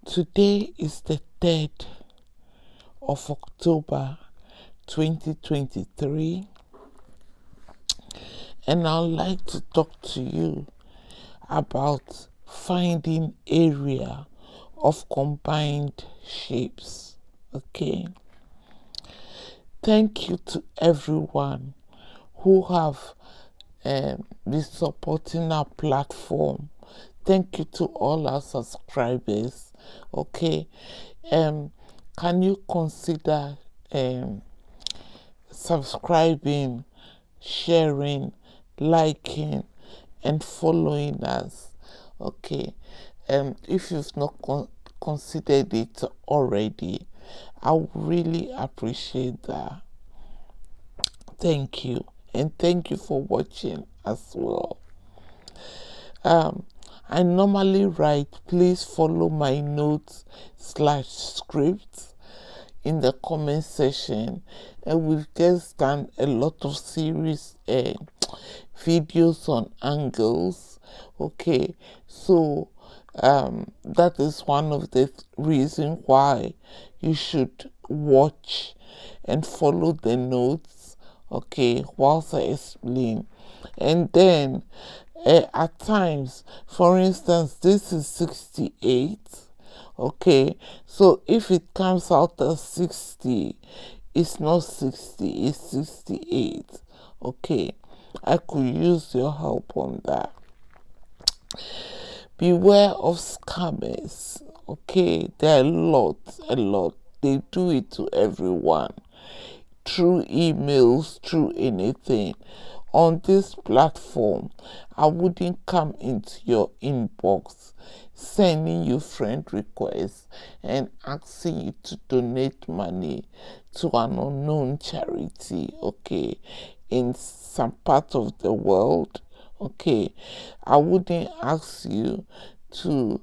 Today is the 3rd of October 2023, and I'd like to talk to you about finding area of combined shapes. Okay, thank you to everyone who have been supporting our platform. Thank you to all our subscribers. Okay, can you consider subscribing, sharing, liking, and following us? Okay, if you've not considered it already, I would really appreciate that. Thank you, and thank you for watching as well. I normally write, please follow my notes/scripts in the comment section, and we've just done a lot of series videos on angles. Okay, so that is one of the reasons why you should watch and follow the notes, okay, whilst I explain. And then at times, for instance, this is 68. Okay, so if it comes out as 60, it's not 60, it's 68. Okay, I could use your help on that. Beware of scammers. Okay, there are a lot. They do it to everyone, through emails, through anything. On this platform, I wouldn't come into your inbox sending you friend requests and asking you to donate money to an unknown charity, okay, in some part of the world. Okay, I wouldn't ask you to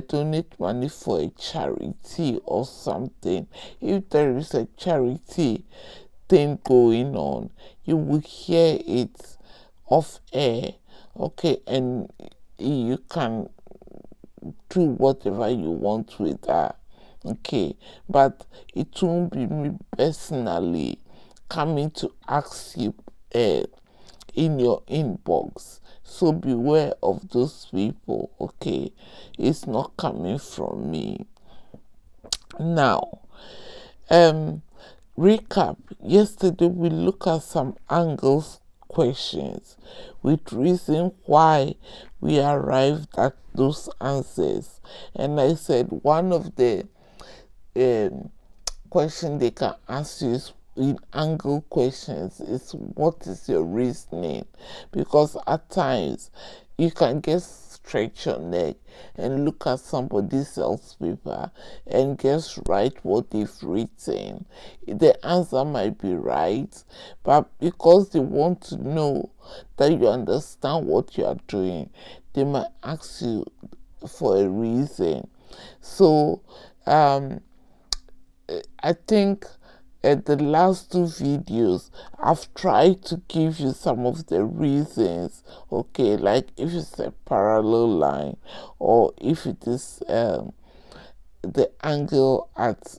donate money for a charity or something. If there is a charity thing going on, you will hear it off air, okay, and you can do whatever you want with that, okay, but it won't be me personally coming to ask you in your inbox. So beware of those people, okay? It's not coming from me. Now, recap. Yesterday we looked at some angles questions with reason why we arrived at those answers, and I said one of the question they can ask you is in angle questions is what is your reasoning, because at times you can just stretch your neck and look at somebody else's paper and just write what they've written. The answer might be right, but because they want to know that you understand what you are doing, they might ask you for a reason. So I think the last two videos I've tried to give you some of the reasons, okay, like if it's a parallel line or if it is the angle at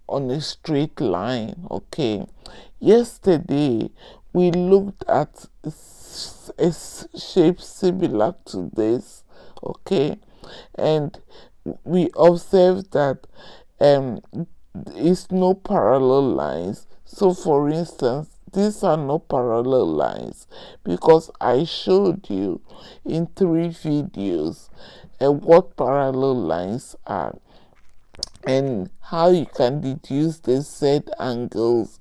on a straight line. Okay, yesterday we looked at a shape similar to this, okay, and we observed that it's no parallel lines. So for instance, these are no parallel lines because I showed you in 3 videos what parallel lines are and how you can deduce the Z angles,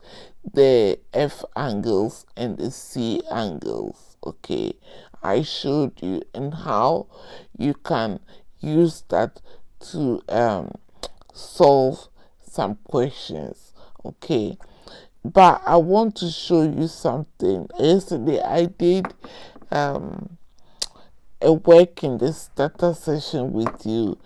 the F angles, and the C angles. Okay, I showed you, and how you can use that to solve some questions. Okay, but I want to show you something. Yesterday I did a work in the starter session with you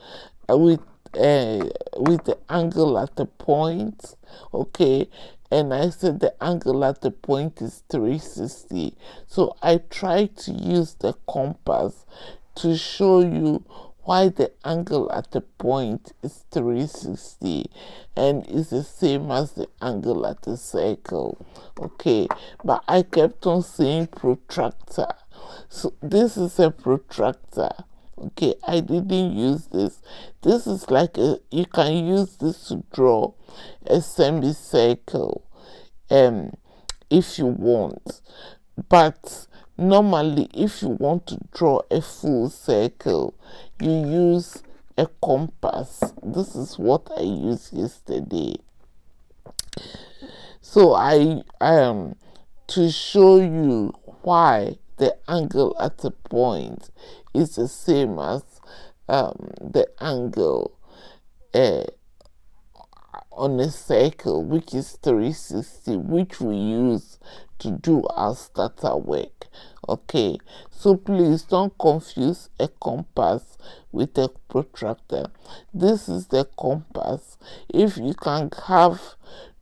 with the angle at the point, okay, and I said the angle at the point is 360. So I tried to use the compass to show you why the angle at the point is 360 and is the same as the angle at the circle. Okay, but I kept on saying protractor. So this is a protractor. Okay, I didn't use this. This is like you can use this to draw a semicircle if you want. But normally, if you want to draw a full circle, you use a compass. This is what I used yesterday. So I to show you why the angle at a point is the same as the angle on a circle, which is 360, which we use to do our starter work. Okay, so please don't confuse a compass with a protractor. This is the compass. If you can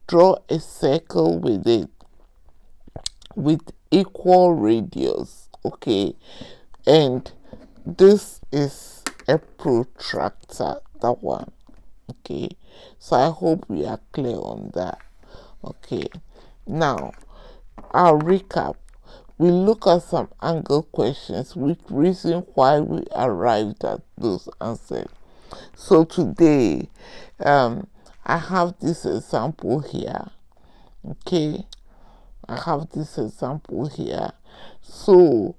draw a circle with it with equal radius, okay, and this is a protractor, that one. Okay, so I hope we are clear on that. Okay, now I'll recap. We look at some angle questions with reason why we arrived at those answers. So today I have this example here. Okay, I have this example here. So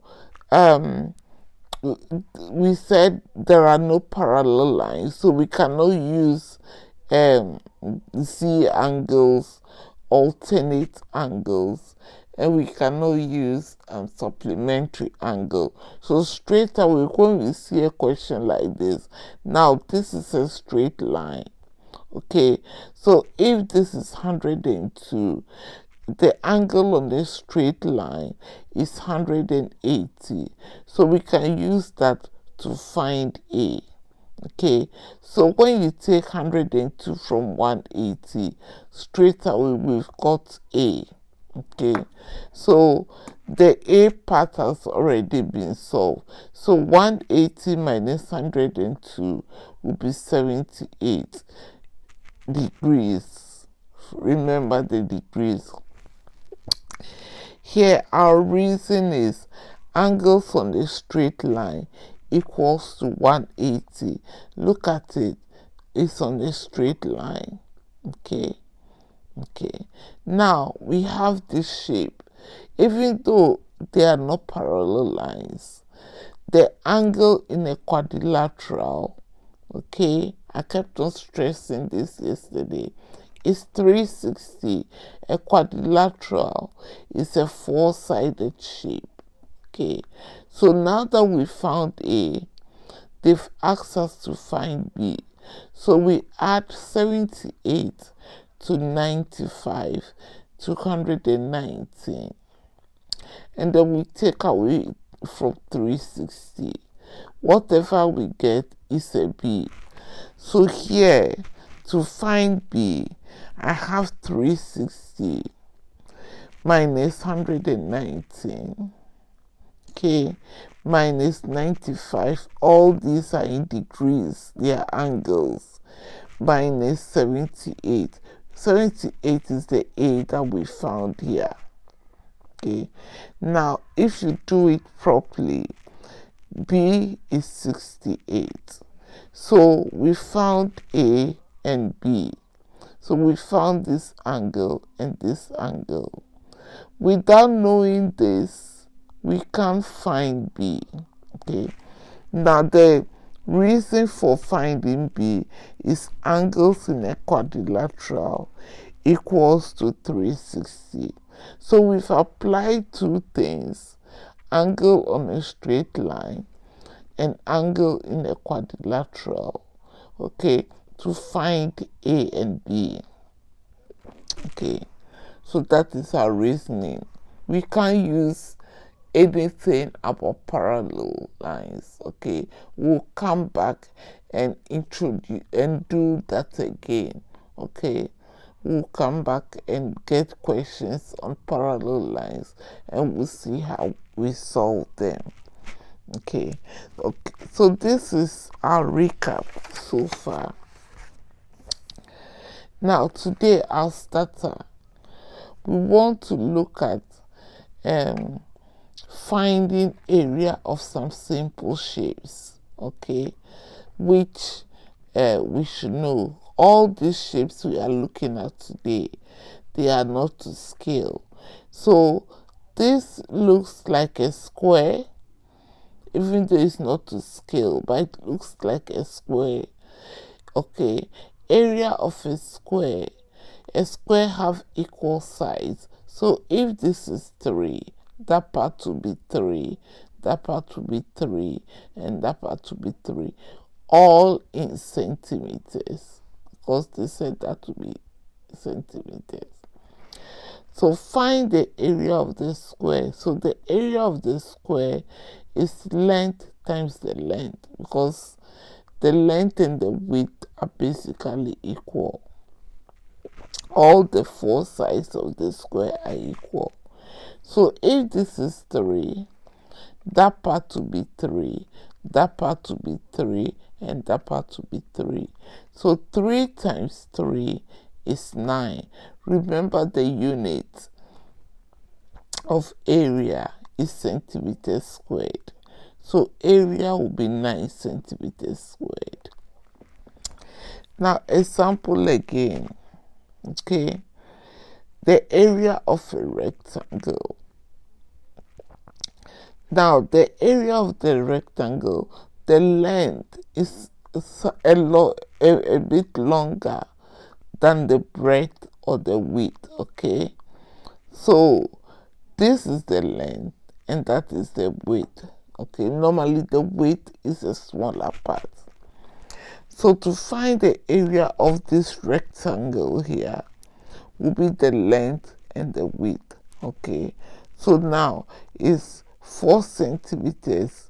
we said there are no parallel lines, so we cannot use Z angles, alternate angles, and we cannot use supplementary angle. So straight away, when we see a question like this, now this is a straight line. Okay, so if this is 102, the angle on the straight line is 180. So we can use that to find A. Okay, so when you take 102 from 180, straight away we've got A. Okay, so the A part has already been solved. So 180 minus 102 will be 78 degrees. Remember the degrees. Here our reason is angles on a straight line equals to 180. Look at it. It's on a straight line. Okay. Now we have this shape. Even though they are not parallel lines, the angle in a quadrilateral, okay, I kept on stressing this yesterday, is 360. A quadrilateral is a four-sided shape. Okay, so now that we found A, they've asked us to find B. So we add 78 to 95 to 119. And then we take away from 360. Whatever we get is a B. So here, to find B, I have 360 minus 119, okay, minus 95. All these are in degrees, they are angles, minus 78. 78 is the A that we found here. Okay, now if you do it properly, B is 68. So we found A and B. So we found this angle and this angle. Without knowing this, we can't find B. Okay. Now the reason for finding B is angles in a quadrilateral equals to 360. So we've applied two things: angle on a straight line and angle in a quadrilateral, okay, to find A and B. Okay, so that is our reasoning. We can't use anything about parallel lines. Okay, we'll come back and introduce and do that again. Okay, we'll come back and get questions on parallel lines and we'll see how we solve them. Okay, so this is our recap so far. Now today our starter, we want to look at finding area of some simple shapes, okay, which we should know. All these shapes we are looking at today, they are not to scale. So this looks like a square, even though it's not to scale, but it looks like a square. Okay, area of a square have equal sides. So if this is 3, that part will be 3, that part will be 3, and that part will be 3, all in centimeters, because they said that will be centimeters. So find the area of the square. So the area of the square is length times the length, because the length and the width are basically equal. All the 4 sides of the square are equal. So if this is 3, that part will be 3, that part will be 3, and that part will be 3. So 3 times 3 is 9. Remember the unit of area is centimeters squared. So area will be 9 centimeters squared. Now example again. Okay, the area of a rectangle. Now the area of the rectangle, the length is a bit longer than the breadth or the width. Okay, so this is the length and that is the width. Okay, normally the width is a smaller part. So to find the area of this rectangle here will be the length and the width. Okay, so now it's 4 centimeters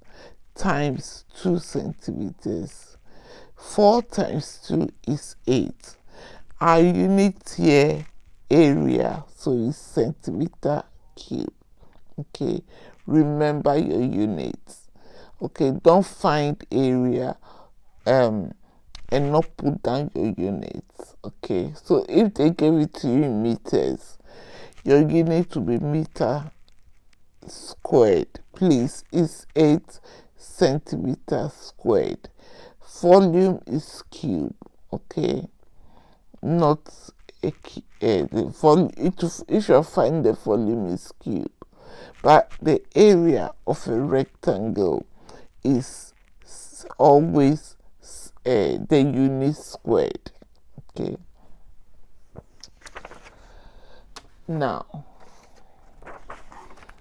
times 2 centimeters. 4 times 2 is 8. Our unit here, area, so it's centimeter cube. Okay, remember your units. Okay, don't find area and not put down your units. Okay, so if they gave it to you in meters, your unit will be meter squared. Please, it's 8 centimeters squared. Volume is cube. Okay, not the volume. If you find the volume is cube, but the area of a rectangle is always the unit squared. Okay, now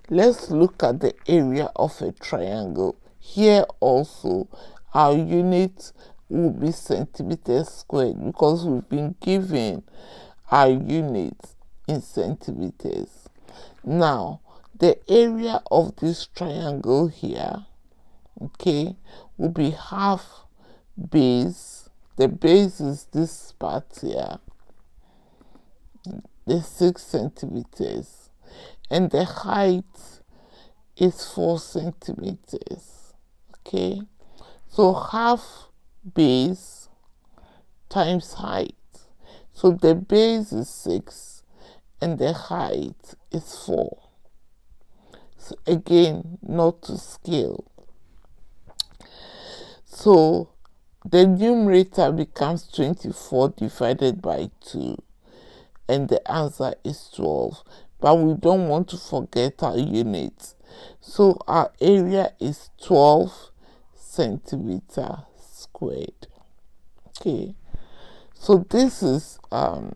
let's look at the area of a triangle. Here also our unit will be centimeters squared, because we've been given our units in centimeters. Now the area of this triangle here, okay, will be half base. The base is this part here, the 6 centimeters, and the height is 4 centimeters. Okay, so half base times height. So the base is 6 and the height is 4. So again, not to scale. So the numerator becomes 24 divided by 2, and the answer is 12. But we don't want to forget our units. So our area is 12 centimeters squared. Okay, so this is our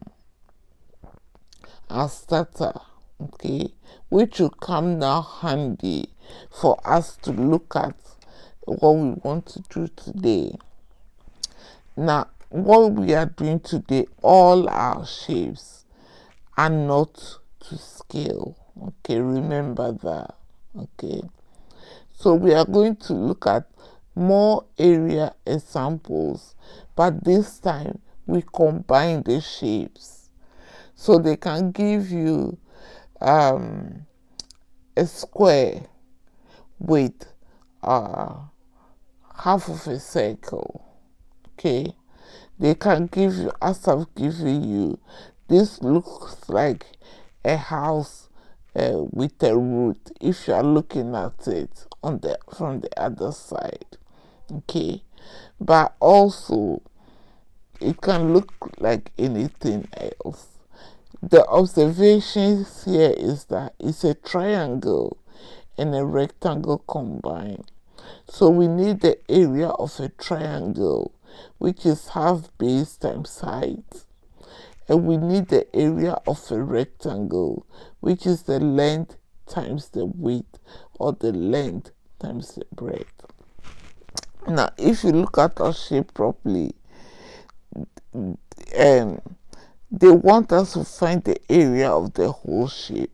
starter, okay, which will come now handy for us to look at what we want to do today. Now, what we are doing today, all our shapes are not to scale. Okay, remember that. Okay, so we are going to look at more area examples, but this time we combine the shapes, so they can give you a square with half of a circle. Okay, they can give you, as I've given you, this looks like a house with a roof if you are looking at it from the other side. Okay, but also it can look like anything else. The observations here is that it's a triangle and a rectangle combined. So we need the area of a triangle, which is half base times height. And we need the area of a rectangle, which is the length times the width, or the length times the breadth. Now, if you look at our shape properly, they want us to find the area of the whole shape.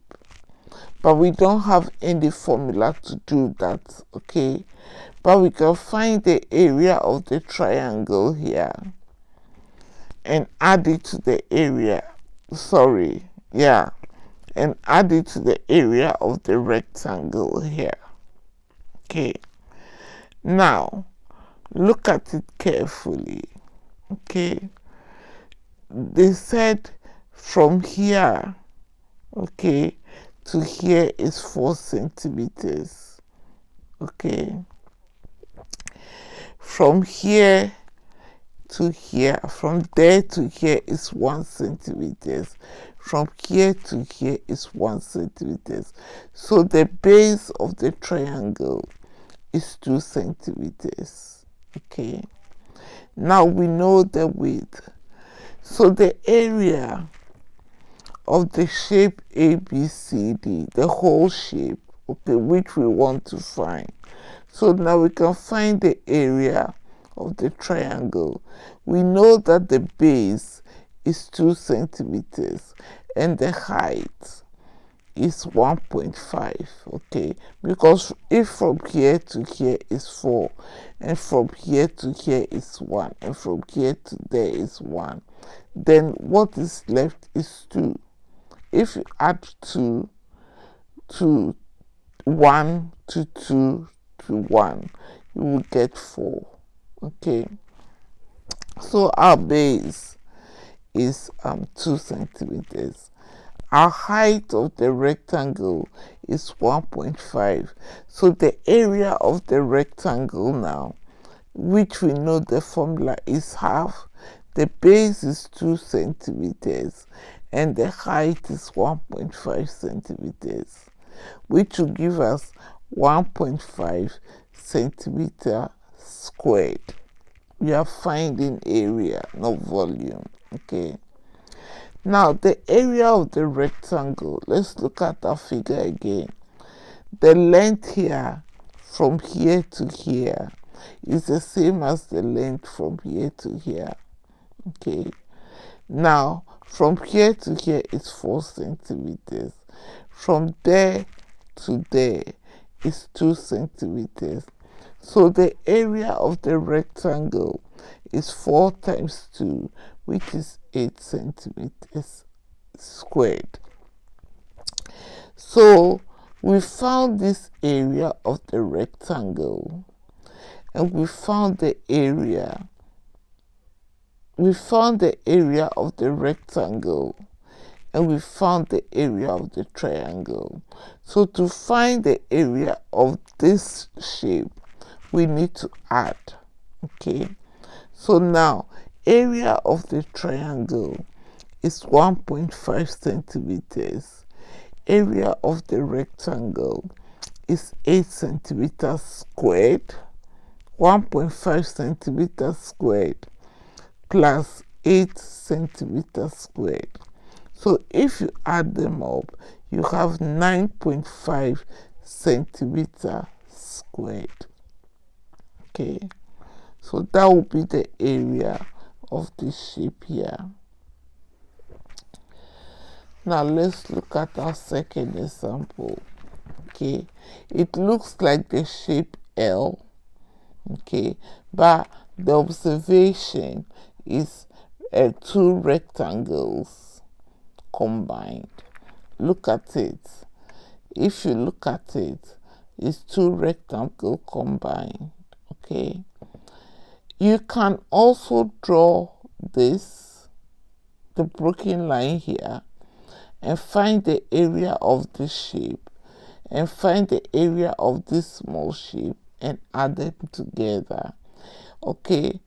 But we don't have any formula to do that, okay? But we can find the area of the triangle here and add it to the area, and add it to the area of the rectangle here. Okay, now look at it carefully. Okay, they said from here, okay, to here is 4 centimeters. Okay, from here to here, from there to here is 1 centimeters. From here to here is 1 centimeters. So the base of the triangle is 2 centimeters. Okay, now we know the width. So the area of the shape ABCD, the whole shape, okay, which we want to find. So now we can find the area of the triangle. We know that the base is 2 centimeters and the height is 1.5. Okay, because if from here to here is 4 and from here to here is 1 and from here to there is 1, then what is left is 2. If you add 2 to 1 to 2 to 1, you will get 4. Okay, so our base is 2 centimeters. Our height of the rectangle is 1.5. So the area of the rectangle now, which we know the formula is half, the base is 2 centimeters and the height is 1.5 centimeters, which will give us 1.5 centimeter squared. We are finding area, not volume. Okay, now the area of the rectangle, let's look at our figure again. The length here from here to here is the same as the length from here to here. Okay, now from here to here is 4 centimeters. From there to there is 2 centimeters. So the area of the rectangle is 4 times 2, which is 8 centimeters squared. So we found this area of the rectangle and we found the area. We found the area of the rectangle and we found the area of the triangle. So to find the area of this shape, we need to add. Okay, so now area of the triangle is 1.5 centimeters. Area of the rectangle is 8 centimeters squared. 1.5 centimeters squared plus 8 centimeters squared. So if you add them up, you have 9.5 centimeters squared. Okay, so that will be the area of this shape here. Now let's look at our second example. Okay, it looks like the shape L. Okay, but the observation is 2 rectangles combined. Look at it. If you look at it, is two rectangles combined. Okay. You can also draw this, the broken line here, and find the area of this shape and find the area of this small shape and add them together. Okay.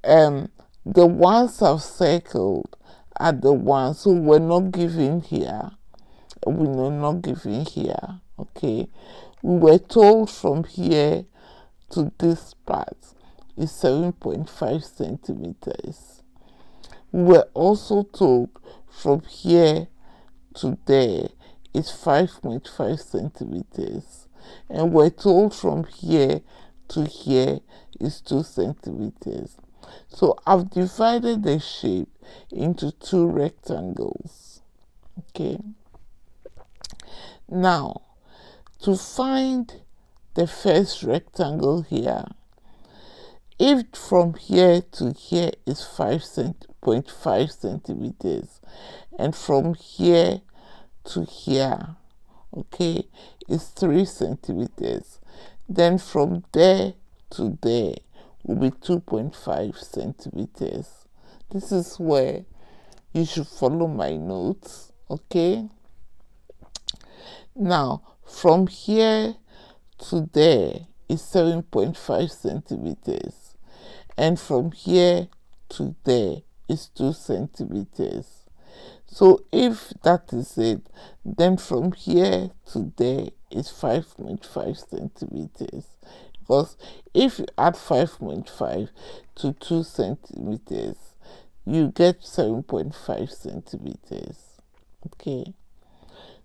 The ones I've circled are the ones who were not given here. We were not given here. Okay. We were told from here to this part is 7.5 centimeters. We were also told from here to there is 5.5 centimeters. And we're told from here to here is 2 centimeters. So I've divided the shape into two rectangles. Okay. Now, to find the first rectangle here, if from here to here is 5.5 centimeters, and from here to here, okay, is 3 centimeters, then from there to there will be 2.5 centimeters. This is where you should follow my notes. Okay. Now, from here to there is 7.5 centimeters, and from here to there is 2 centimeters. So if that is it, then from here to there is 5.5 centimeters. Because if you add 5.5 to 2 centimeters, you get 7.5 centimeters. Okay.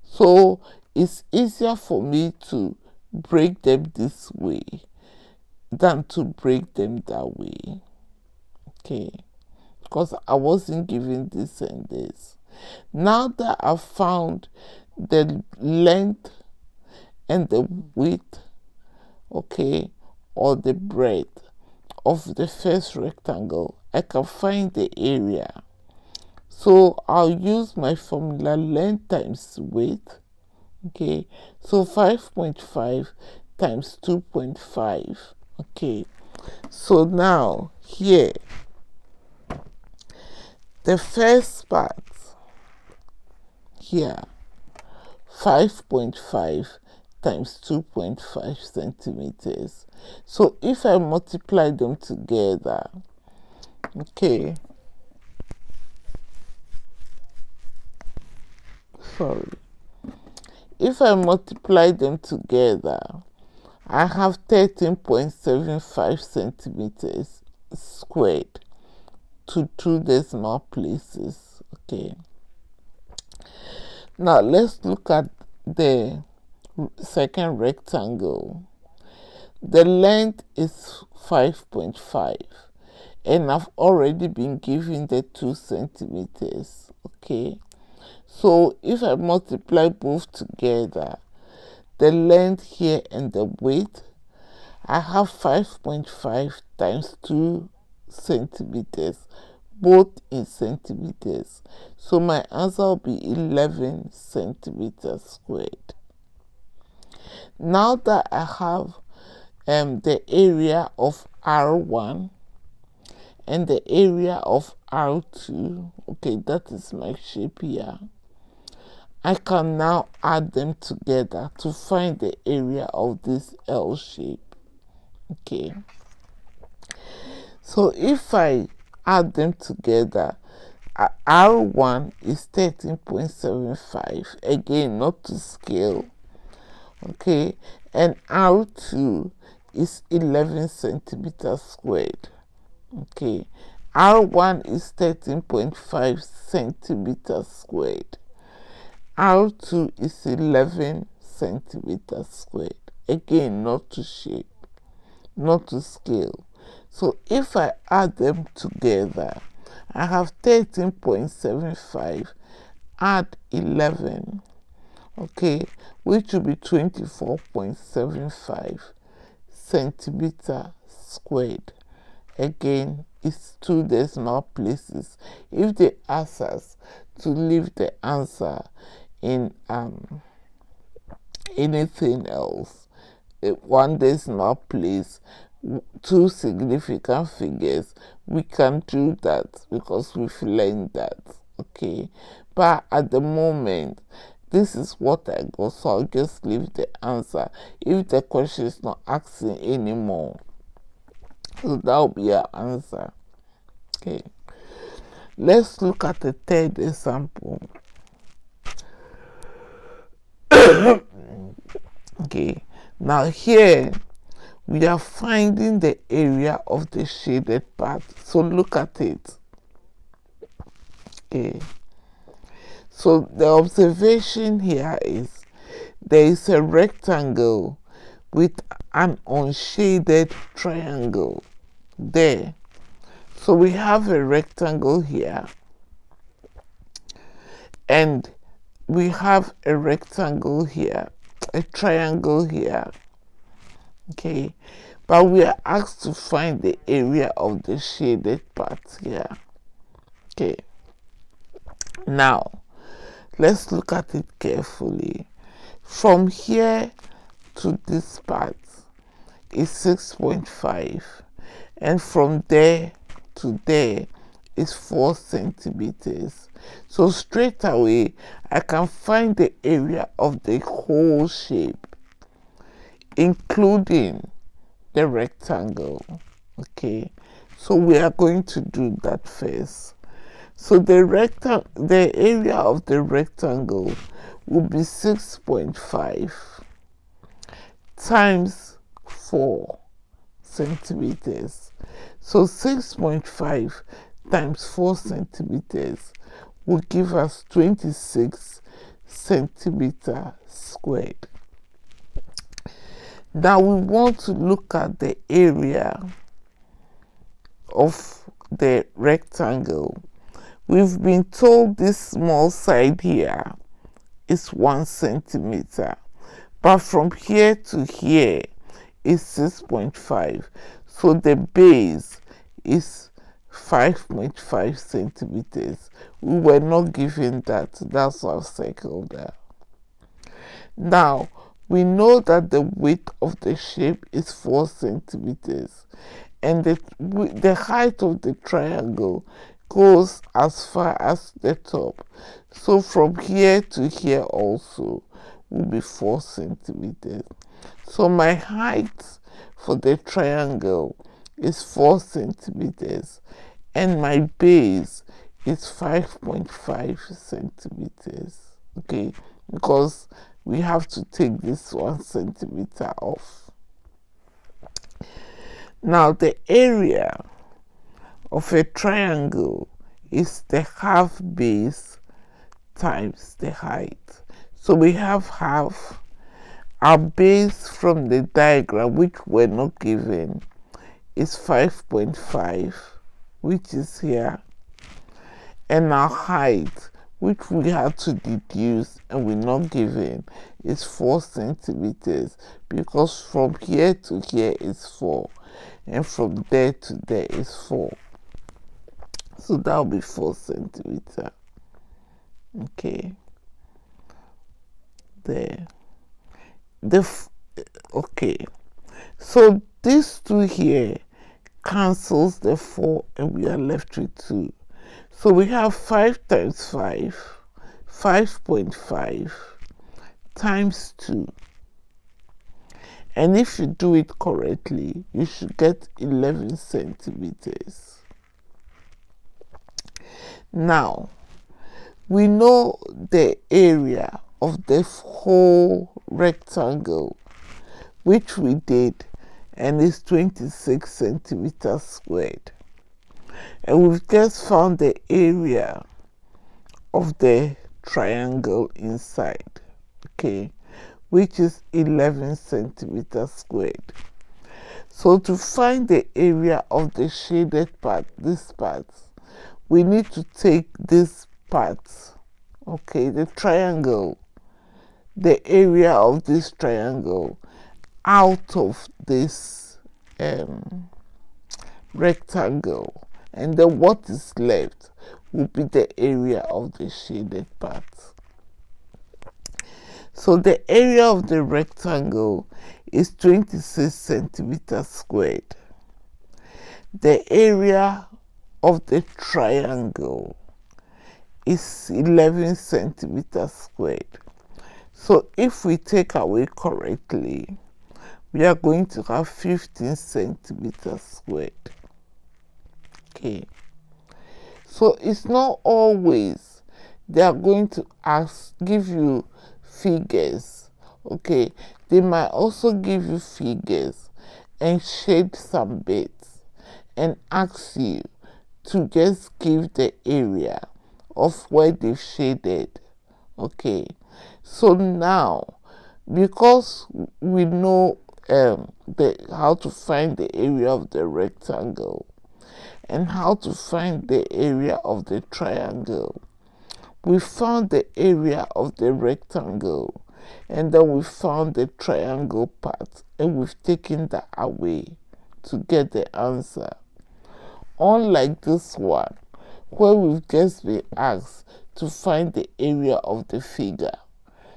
So it's easier for me to break them this way than to break them that way. Okay. Because I wasn't given this and this. Now that I've found the length and the width, okay, or the breadth of the first rectangle, I can find the area. So I'll use my formula length times width. Okay, so 5.5 times 2.5. Okay, so now here, the first part here, 5.5 times 2.5 centimeters. So if I multiply them together, okay, sorry, if I multiply them together, I have 13.75 centimeters squared to 2 decimal places. Okay. Now let's look at the second rectangle. The length is 5.5 and I've already been given the 2 centimeters. Okay. So if I multiply both together, the length here and the width, I have 5.5 times 2 centimeters, both in centimeters. So my answer will be 11 centimeters squared. Now that I have the area of R1 and the area of R2, okay, that is my shape here, I can now add them together to find the area of this L shape. Okay. So if I add them together, R1 is 13.75, again not to scale. Okay. And R2 is 11 centimeters squared. Okay. R1 is 13.5 centimeters squared. R2 is 11 centimeters squared. Again, not to shape, not to scale. So if I add them together, I have 13.75, add 11, okay, which will be 24.75 centimeters squared. Again, it's 2 decimal places. If they ask us to leave the answer in anything else, one decimal place, two significant figures, we can do that because we've learned that. Okay, but at the moment, this is what I got, so I'll just leave the answer if the question is not asking anymore. So that will be our answer. Okay, let's look at the third example. Okay, now here we are finding the area of the shaded part. So look at it. Okay, so the observation here is there is a rectangle with an unshaded triangle there. So we have a rectangle here and we have a rectangle here, a triangle here. Okay, but we are asked to find the area of the shaded part here. Okay, now let's look at it carefully. From here to this part is 6.5, and from there to there is 4 centimeters. So straight away I can find the area of the whole shape, including the rectangle. Okay, so we are going to do that first. So the area of the rectangle will be 6.5 times 4 centimeters. So 6.5 times 4 centimeters will give us 26 centimeters squared. Now we want to look at the area of the rectangle. We've been told this small side here is 1 centimeter, but from here to here is 6.5. So the base is 5.5 centimeters. We were not given that. That's why I've circled there. Now, we know that the width of the shape is 4 centimeters and the height of the triangle goes as far as the top. So from here to here also will be 4 centimeters. So my height for the triangle is 4 centimeters and my base is 5.5 centimeters. Okay, because we have to take this 1 centimeter off. Now the area of a triangle is the half base times the height. So we have half. Our base from the diagram, which we're not given, is 5.5, which is here, and our height, which we have to deduce and we're not given, is 4 centimeters, because from here to here is 4 and from there to there is 4. So that will be 4 centimeters. Okay, there. Okay, so this 2 here cancels the 4 and we are left with 2. So we have 5 times 5, 5.5 times 2. And if you do it correctly, you should get 11 centimeters. Now, we know the area of the whole rectangle, which we did, and is 26 centimeters squared. And we've just found the area of the triangle inside, okay, which is 11 centimeters squared. So to find the area of the shaded part, this part, we need to take this part, okay, the triangle, the area of this triangle out of this rectangle, and then what is left will be the area of the shaded part. So the area of the rectangle is 26 centimeters squared. The area of the triangle is 11 centimeters squared. So if we take away correctly, we are going to have 15 centimeters squared. Okay. So it's not always they are going to give you figures. Okay. They might also give you figures and shade some bits and ask you to just give the area of where they've shaded. Okay. So now, because we know how to find the area of the rectangle and how to find the area of the triangle, we found the area of the rectangle and then we found the triangle part and we've taken that away to get the answer. Unlike this one, where we've just been asked to find the area of the figure.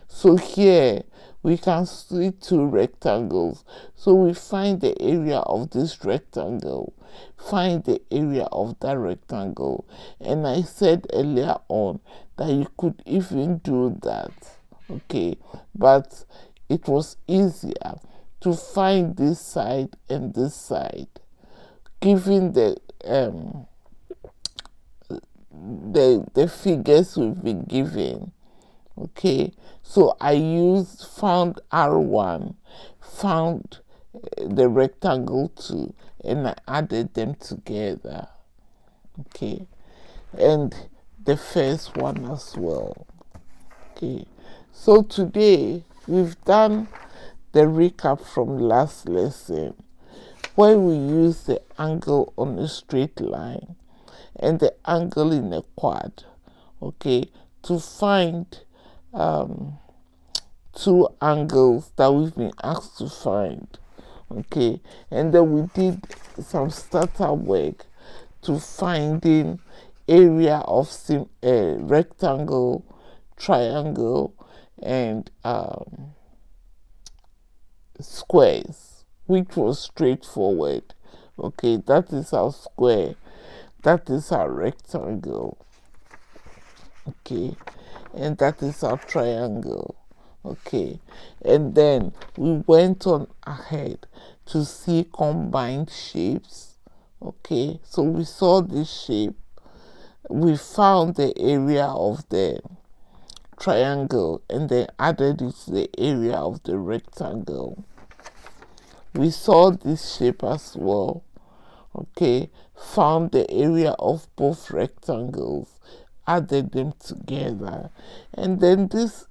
So here we can see two rectangles. So we find the area of this rectangle, find the area of that rectangle. And I said earlier on that you could even do that. Okay, but it was easier to find this side and this side, given the figures we've been given. Okay, so I found R1, found the rectangle 2, and I added them together. Okay, and the first one as well. Okay, so today we've done the recap from last lesson where we use the angle on a straight line and the angle in a quad, okay, to find two angles that we've been asked to find. Okay, and then we did some starter work to finding area of rectangle, triangle, and squares, which was straightforward. Okay, that is our square, that is our rectangle. Okay, and that is our triangle. Okay, and then we went on ahead to see combined shapes. Okay, so we saw this shape, we found the area of the triangle and then added it to the area of the rectangle. We saw this shape as well. Okay, found the area of both rectangles, added them together, and then this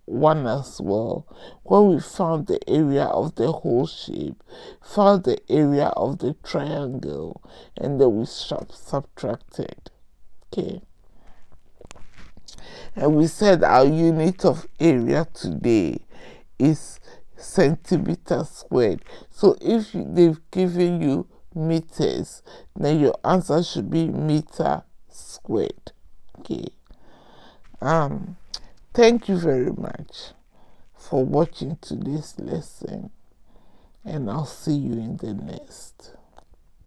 one as well, where we found the area of the whole shape, found the area of the triangle, and then we subtracted. Okay, and we said our unit of area today is centimeters squared. So if they've given you meters, then your answer should be meter squared. Okay. Thank you very much for watching today's lesson, and I'll see you in the next.